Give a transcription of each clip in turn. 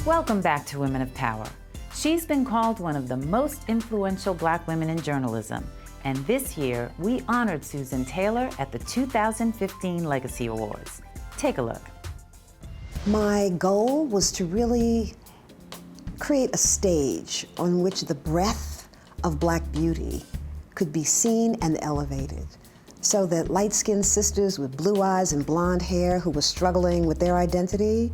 Welcome back to Women of Power. She's been called one of the most influential Black women in journalism, and this year we honored Susan Taylor at the 2015 Legacy Awards. Take a look. My goal was to really create a stage on which the breadth of Black beauty could be seen and elevated, so that light-skinned sisters with blue eyes and blonde hair who were struggling with their identity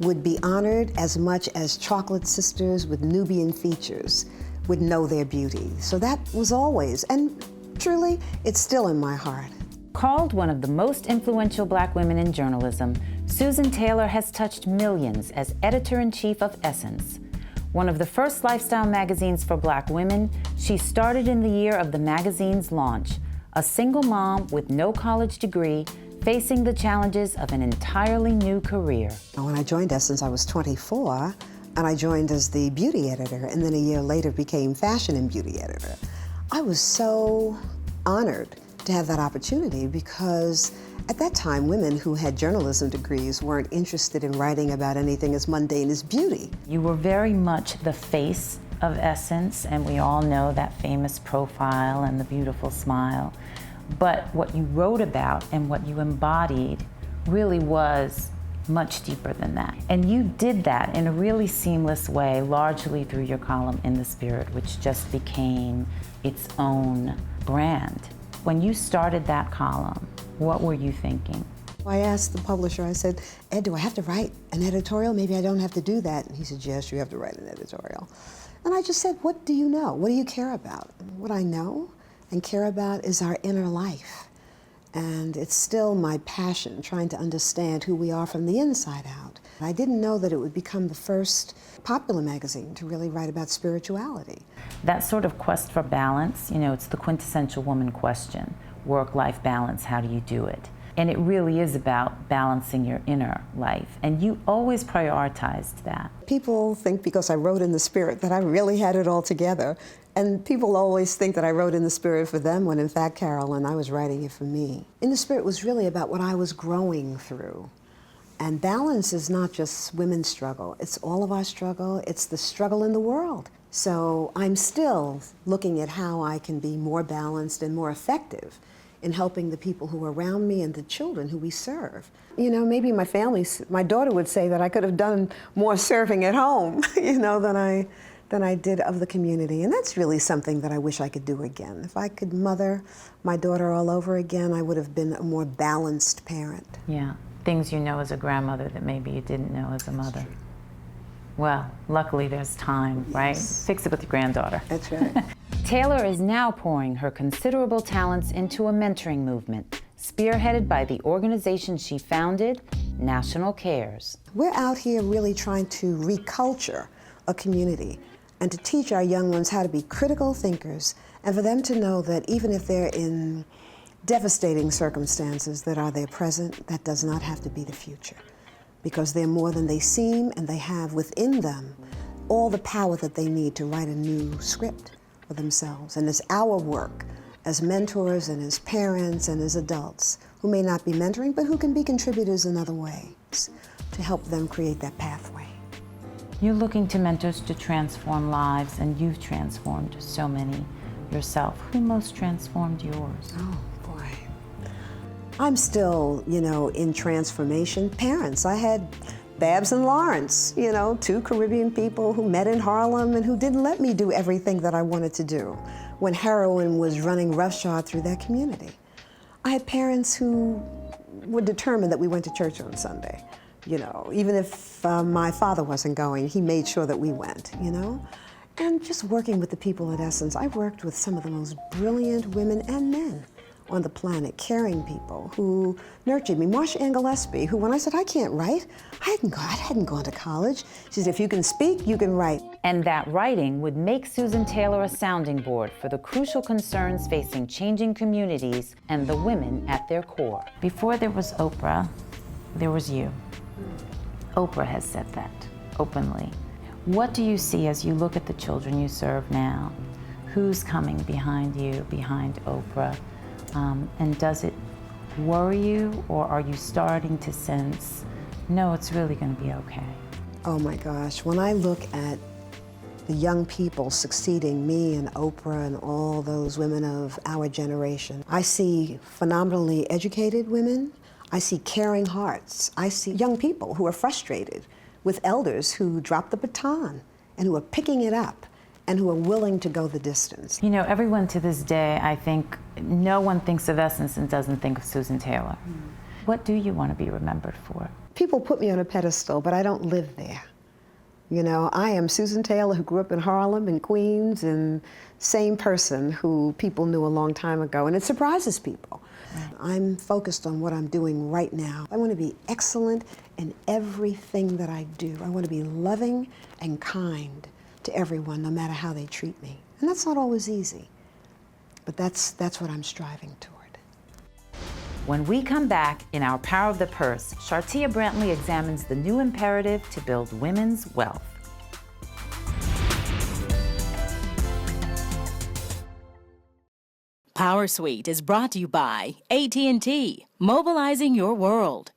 would be honored as much as chocolate sisters with Nubian features would know their beauty. So that was always, and truly, it's still in my heart. Called one of the most influential Black women in journalism, Susan Taylor has touched millions as editor-in-chief of Essence. One of the first lifestyle magazines for Black women, she started in the year of the magazine's launch, a single mom with no college degree, facing the challenges of an entirely new career. When I joined Essence, I was 24, and I joined as the beauty editor, and then a year later became fashion and beauty editor. I was so honored to have that opportunity because at that time, women who had journalism degrees weren't interested in writing about anything as mundane as beauty. You were very much the face of Essence, and we all know that famous profile and the beautiful smile. But what you wrote about and what you embodied really was much deeper than that. And you did that in a really seamless way, largely through your column In the Spirit, which just became its own brand. When you started that column, what were you thinking? I asked the publisher, I said, Ed, do I have to write an editorial? Maybe I don't have to do that. And he said, yes, you have to write an editorial. And I just said, what do you know? What do you care about? What I know and care about is our inner life. And it's still my passion, trying to understand who we are from the inside out. I didn't know that it would become the first popular magazine to really write about spirituality. That sort of quest for balance, you know, it's the quintessential woman question. Work-life balance, how do you do it? And it really is about balancing your inner life. And you always prioritized that. People think because I wrote In the Spirit that I really had it all together. And people always think that I wrote In the Spirit for them when in fact, Carolyn, I was writing it for me. In the Spirit was really about what I was growing through. And balance is not just women's struggle, it's all of our struggle, it's the struggle in the world. So I'm still looking at how I can be more balanced and more effective in helping the people who are around me and the children who we serve. You know, maybe my daughter would say that I could have done more serving at home, you know, than I did of the community. And that's really something that I wish I could do again. If I could mother my daughter all over again, I would have been a more balanced parent. Yeah, things you know as a grandmother that maybe you didn't know as a mother. Well, luckily there's time, right? Yes. Fix it with your granddaughter. That's right. Taylor is now pouring her considerable talents into a mentoring movement, spearheaded by the organization she founded, National Cares. We're out here really trying to reculture a community and to teach our young ones how to be critical thinkers and for them to know that even if they're in devastating circumstances that are their present, that does not have to be the future. Because they're more than they seem, and they have within them all the power that they need to write a new script for themselves. And it's our work as mentors and as parents and as adults who may not be mentoring, but who can be contributors in other ways to help them create that pathway. You're looking to mentors to transform lives, and you've transformed so many yourself. Who most transformed yours? Oh, boy. I'm still, you know, in transformation. Parents, I had Babs and Lawrence, you know, two Caribbean people who met in Harlem and who didn't let me do everything that I wanted to do when heroin was running roughshod through their community. I had parents who were determined that we went to church on Sunday. You know, even if my father wasn't going, he made sure that we went, you know? And just working with the people at Essence, I worked with some of the most brilliant women and men on the planet, caring people who nurtured me. Marsha Ann Gillespie, who when I said, I can't write, I hadn't gone to college. She said, if you can speak, you can write. And that writing would make Susan Taylor a sounding board for the crucial concerns facing changing communities and the women at their core. Before there was Oprah, there was you. Oprah has said that openly. What do you see as you look at the children you serve now? Who's coming behind you, behind Oprah? And does it worry you, or are you starting to sense, no, it's really going to be okay? Oh my gosh, when I look at the young people succeeding me and Oprah and all those women of our generation, I see phenomenally educated women. I see caring hearts. I see young people who are frustrated with elders who drop the baton and who are picking it up and who are willing to go the distance. You know, everyone to this day, I think, no one thinks of Essence and doesn't think of Susan Taylor. What do you want to be remembered for? People put me on a pedestal, but I don't live there. You know, I am Susan Taylor, who grew up in Harlem and Queens, and same person who people knew a long time ago, and it surprises people. I'm focused on what I'm doing right now. I want to be excellent in everything that I do. I want to be loving and kind to everyone, no matter how they treat me. And that's not always easy, but that's what I'm striving toward. When we come back in Our Power of the Purse, Shartia Brantley examines the new imperative to build women's wealth. Power Suite is brought to you by AT&T, mobilizing your world.